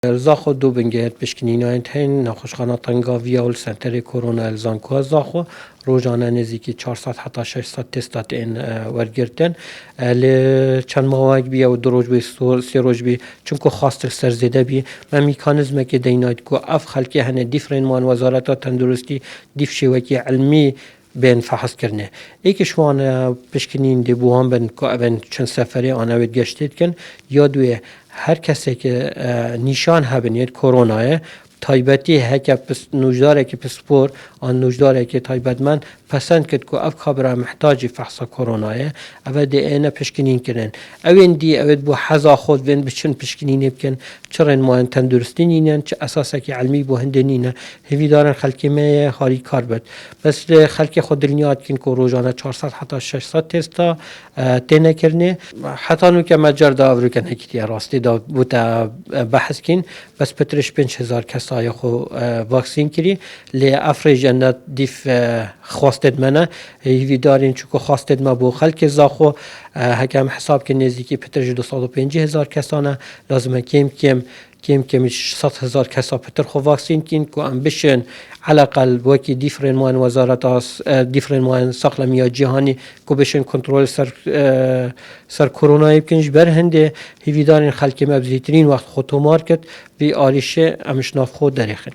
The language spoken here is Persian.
الزاخو دو بنگهت پشکنیناین تین نخوشخانه تنگاوی و سنتر کرونا الزانکو الزاخو روزانه نزدیکی 400 حتی 600 تستات این ورگرتن ل چند ماه بی و دو روز بی سه روز بی چون که خواست سرزده بی من میکانیزم که دینایت کو اف خلقی هنه دیفرین مان وزارت تندرستی دیف شوکی علمی بین فحص کرنه ایکش وان پشکنین دی بوهم بن که بن چند سفری آنها وید گشتید کن یادوی هر کسی که نشان هبنید کروناه تایبتی هک پس نوجداره که پسپور آن نوجداره که تایبت من پسند کرد که اف خبره محتاجی فحص کروناه اول دی اینا پشکنین کنن اوین دی اول بو حذا خود وین بچن پشکنین بکن چرا ما تندرستی نینن چه اساسا که علمی بو هندنینه هوی دارن خلکی ما هاری کار بد بس خلکی خود دنیات کن که روزانه 400 حتی 600 تستا تینه کرنه حتی نو که مجر داورو کن هکتی راستی دا بوتا بحث کن بس پترش 5000 کسای خو واکسین کری لی افری جنت دیف خواستد منه هیوی دارین چون خواستد ما بو خلک زاخو هکم حساب که نزدیکی پترش 250,000 کسانه لازمه کم 100,000 کسا پتر خو واکسین کن که ام بشن علاقل وکی دیفرین موان وزارت دیفرین موان ساقلمی جهانی که بشن کنترل سر کرونا بکنش بر هنده هیوی دارین خلک مبزیترین وقت خود تو مارکت وی آلیشه امشناف خود دریخن